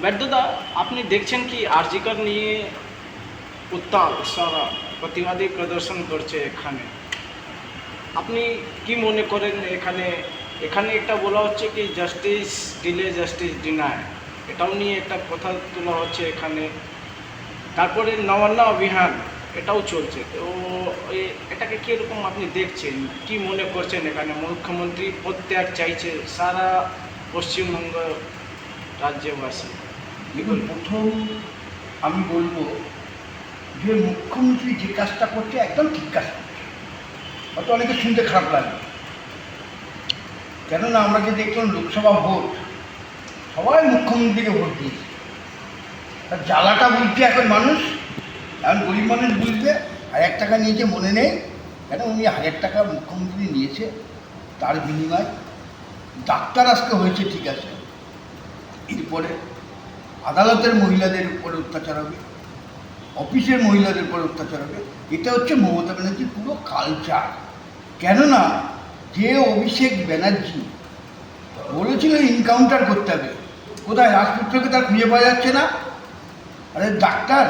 ব্যর্থতা আপনি দেখছেন কি আরজিকর নিয়ে উত্তাল সারা প্রতিবাদী প্রদর্শন করছে এখানে। আপনি কি মনে করেন এখানে এখানে একটা বলা হচ্ছে কি জাস্টিস ডিলে জাস্টিস ডিনায়, এটাও নিয়ে একটা কথা তোলা হচ্ছে এখানে। তারপরে নবান্ন অভিযান এটাও চলছে। তো এটাকে কীরকম আপনি দেখছেন, কি মনে করছেন? এখানে মুখ্যমন্ত্রী প্রত্যাগ চাইছে সারা পশ্চিমবঙ্গ রাজ্যবাসী। দেখুন, প্রথম আমি বলবো যে মুখ্যমন্ত্রী যে কাজটা করছে একদম ঠিক কাজ করছে। হয়তো অনেকে শুনতে খারাপ লাগবে, কেননা আমরা যে দেখলাম লোকসভা ভোট, সবাই মুখ্যমন্ত্রীকে ভোট দিয়েছে। তার জ্বালাটা বুঝছে এখন মানুষ, এখন গরিব মানুষ বুঝবে। 1000 টাকা নিয়েছে মনে নেই, কেন উনি 1000 টাকা মুখ্যমন্ত্রী নিয়েছে, তার বিনিময় ডাক্তার আজকে হয়েছে ঠিক আছে, এরপরে আদালতের মহিলাদের উপরে অত্যাচার হবে, অফিসের মহিলাদের উপরে অত্যাচার হবে। এটা হচ্ছে মমতা ব্যানার্জির পুরো কালচার। কেননা যে অভিষেক ব্যানার্জি বলেছিল এনকাউন্টার করতে হবে, কোথায় রাজপুত্রকে তার খুঁজে পাওয়া যাচ্ছে না। আরে ডাক্তার,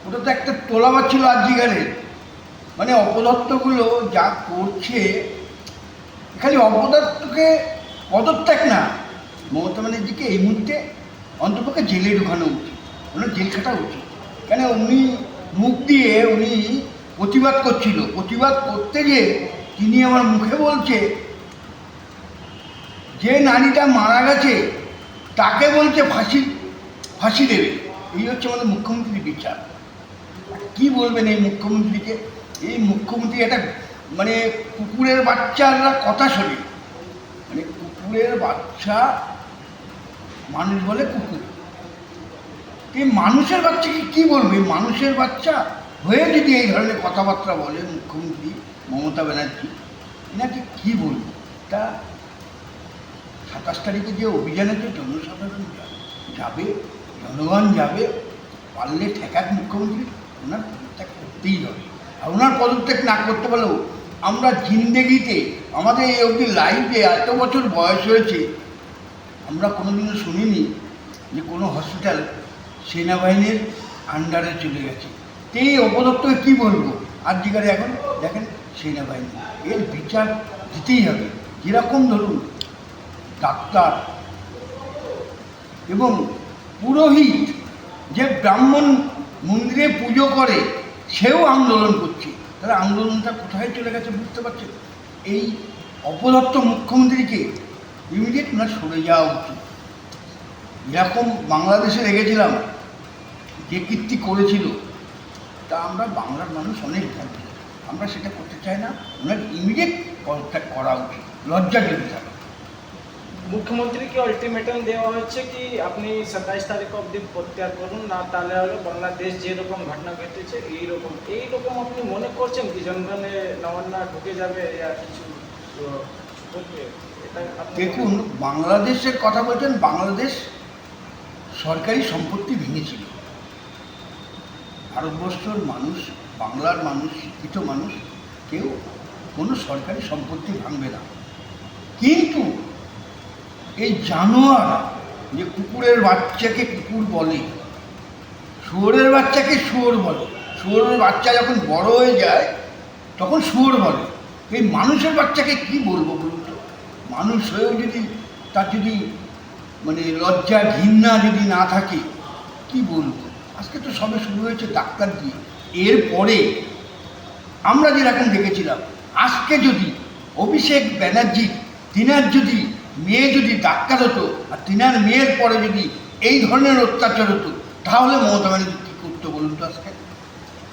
ওটা তো একটা তোলাবার ছিল আর্জিগারের। মানে অপদার্থগুলো যা করছে, খালি অপদার্থকে পদত্যাগ না, মমতা ব্যানার্জিকে এই মুহূর্তে অন্তপক্ষে জেলে ঢুকানো উচিত, ওনার জেল খাটা উচিত। কেন উনি মুখ দিয়ে উনি প্রতিবাদ করছিল, প্রতিবাদ করতে গিয়ে তিনি আমার মুখে বলছে যে নারীটা মারা গেছে তাকে বলছে ফাঁসি দেবে। এই হচ্ছে আমাদের মুখ্যমন্ত্রীর বিচার। কি বলবেন এই মুখ্যমন্ত্রীকে? এই মুখ্যমন্ত্রী একটা মানে কুকুরের বাচ্চারা কথা শোনে, মানে কুকুরের বাচ্চা মানুষ বলে কুকুর। এই মানুষের বাচ্চাকে কি বলবে? মানুষের বাচ্চা হয়ে যদি এই ধরনের কথাবার্তা বলে মুখ্যমন্ত্রী মমতা ব্যানার্জি, এনাকে কি বলবো? তা 27 তারিখে যে অভিযানে যে জনসাধারণ যাবে, জনগণ যাবে, পারলে ঠেকাক মুখ্যমন্ত্রী, ওনার পদত্যাগ করতেই হবে। আর ওনার পদত্যাগ না করতে পারলেও আমরা জিন্দেগিতে আমাদের এই অবধি লাইফে এত বছর বয়স হয়েছে, আমরা কোনোদিনও শুনিনি যে কোনো হসপিটাল সেনাবাহিনীর আন্ডারে চলে গেছে। তো এই অপদত্তকে কী বলবো? আর্জিগারে এখন দেখেন সেনাবাহিনী, এর বিচার দিতেই হবে। যেরকম ধরুন ডাক্তার এবং পুরোহিত যে ব্রাহ্মণ মন্দিরে পুজো করে সেও আন্দোলন করছে, তাহলে আন্দোলনটা কোথায় চলে গেছে বুঝতে পারছেন? এই অপদত্ত মুখ্যমন্ত্রীকে ইমিডিয়েট না সরে যাওয়া উচিত। এরকম বাংলাদেশে রেখেছিলাম যে কীর্তি করেছিল, তা আমরা বাংলার মানুষ অনেক ভাবি, আমরা সেটা করতে চাই না। ওনার ইমিডিয়েট পদত্যাগ করা উচিত, লজ্জা যদি থাকে। মুখ্যমন্ত্রীকে আলটিমেটাম দেওয়া হচ্ছে কি আপনি 27 তারিখ অবধি প্রত্যাহার করুন, না তাহলে হলো বাংলাদেশ যেরকম ঘটনা ঘটেছে এইরকম আপনি মনে করছেন কি জনগণে নবান্ন ঢুকে যাবে আর কিছু করবে? দেখুন, বাংলাদেশের কথা বলছেন, বাংলাদেশ সরকারি সম্পত্তি ভেঙেছিল। ভারতবর্ষের মানুষ, বাংলার মানুষ, শিক্ষিত মানুষ কেউ কোনো সরকারি সম্পত্তি ভাঙবে না। কিন্তু এই জানোয়ার যে কুকুরের বাচ্চাকে কুকুর বলে, শুয়োরের বাচ্চাকে শুয়োর বলে, শুয়োরের বাচ্চা যখন বড় হয়ে যায় তখন শুয়োর বলে, এই মানুষের বাচ্চাকে কি বলবো বলুন তো? মানুষ হয়েও যদি তার যদি মানে লজ্জা ঘৃণা যদি না থাকে, কি বলবো? আজকে তো সবে শুরু হয়েছে ডাক্তার দিয়ে, এরপরে আমরা যেরকম দেখেছিলাম, আজকে যদি অভিষেক ব্যানার্জি তিনার যদি মেয়ে যদি ডাক্তার হতো আর তিনার মেয়ের পরে যদি এই ধরনের অত্যাচার হতো, তাহলে মমতা ব্যানার্জি কী করতো বলুন তো?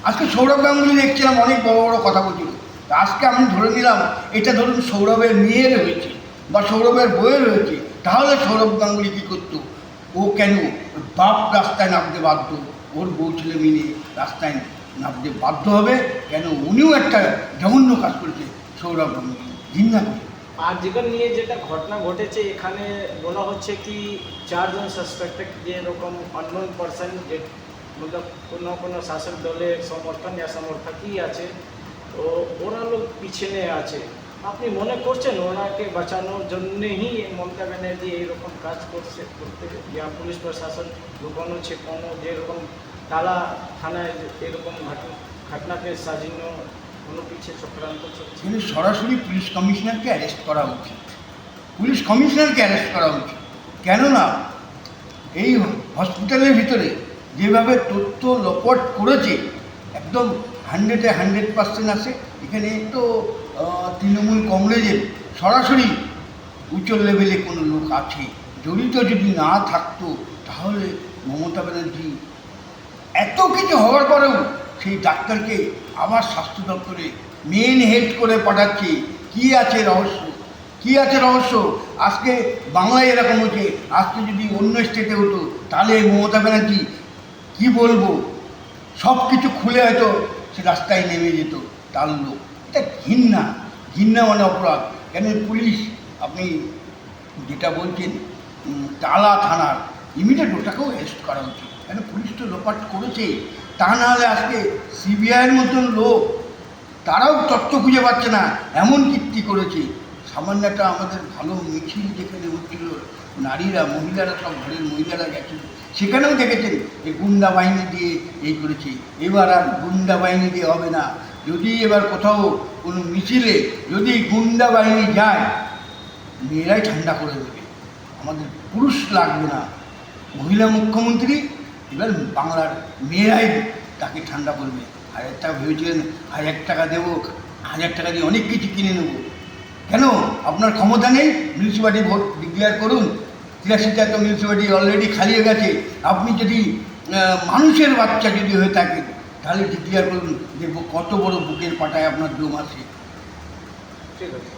আজকে সৌরভ গাঙ্গুলি দেখছিলাম অনেক বড় বড় কথা বলছিল, তা আজকে আমি ধরে নিলাম এটা ধরুন সৌরভের মেয়ের হয়েছে বা সৌরভের বইয়ের হয়েছে, তাহলে সৌরভ গাঙ্গুলি কী করতো? ও কেন বাপ রাস্তায় নামতে বাধ্য, ওর বউ ছেলে মিলে রাস্তায় নামতে বাধ্য হবে কেন? উনিও একটা জঘন্য কাজ করেছে সৌরভ গাঙ্গুলি, ঘৃণা করে। আর যেখানে নিয়ে যেটা ঘটনা ঘটেছে এখানে বলা হচ্ছে কি 4 জন সাসপেক্টেড যে এরকম অননোন পার্সন যে মতলব কোনো শাসক দলের সমর্থন সমর্থকই আছে, তো ওরা লোক পিছনে আছে। আপনি মনে করছেন ওনাকে বাঁচানোর জন্যেই মমতা ব্যানার্জি এইরকম কাজ করতে ইয়া পুলিশ প্রশাসন লুকানো ছেপানো যেরকম তালা থানায় এরকম ঘটনাকে সাজিনো কোনো পিছিয়ে চক্রান্ত চলছে? কিন্তু সরাসরি পুলিশ কমিশনারকে অ্যারেস্ট করা উচিত, পুলিশ কমিশনারকে অ্যারেস্ট করা উচিত। কেননা এই হসপিটালের ভিতরে যেভাবে তথ্য লোপাট করেছে একদম 100% আসে। এখানে তো তৃণমূল কংগ্রেসের সরাসরি উচ্চ লেভেলে কোনো লোক আছে, জড়িত যদি না থাকতো তাহলে মমতা ব্যানার্জি এত কিছু হওয়ার পরেও সেই ডাক্তারকে আবার স্বাস্থ্য দপ্তরে মেন হেড করে পাঠাচ্ছে। কী আছে রহস্য, কী আছে রহস্য? আজকে বাংলায় এরকম হচ্ছে, আজকে যদি অন্য স্টেটে হতো তাহলে মমতা ব্যানার্জি কী বলবো, সব কিছু খুলে হয়তো সে রাস্তায় নেমে যেত তার লোক। এটা ঘৃণা, ঘৃণা মানে অপরাধ। কেন পুলিশ আপনি যেটা বলছেন টালা থানার ইমিডিয়েট ওটাকেও অ্যারেস্ট করা উচিত। কেন পুলিশ তো লোপাট করেছে, তা না হলে আজকে সিবিআইয়ের মতন লোক তারাও তথ্য খুঁজে পাচ্ছে না, এমন কীর্তি করেছে। সামান্য একটা আমাদের ভালো মিছিল যেখানে হচ্ছিল, নারীরা মহিলারা সব ঘরের মহিলারা গেছিল, সেখানেও দেখেছেন এই গুন্ডা বাহিনী দিয়ে এই করেছে। এবার আর গুন্ডা বাহিনী দিয়ে হবে না। যদি এবার কোথাও কোনো মিছিলে যদি গুন্ডা বাহিনী যায়, মেয়েরাই ঠান্ডা করে দেবে, আমাদের পুরুষ লাগবে না। মহিলা মুখ্যমন্ত্রী, এবার বাংলার মেয়েরাই তাকে ঠান্ডা করবে। 1000 টাকা ভেবেছিলেন 1000 টাকা দেবো, 1000 টাকা দিয়ে অনেক কিছু কিনে নেবো। কেন আপনার ক্ষমতা নেই? মিউনিসিপ্যালিটি ভোট ডিক্লেয়ার করুন। 83টা তো মিউনিসিপ্যালিটি অলরেডি খালি হয়ে গেছে। আপনি যদি মানুষের বাচ্চা যদি হয়ে থাকেন তাহলে ডিক্লেয়ার করুন, দেখবো কত বড় বুকের পাটায় আপনার দম আছে। ঠিক আছে।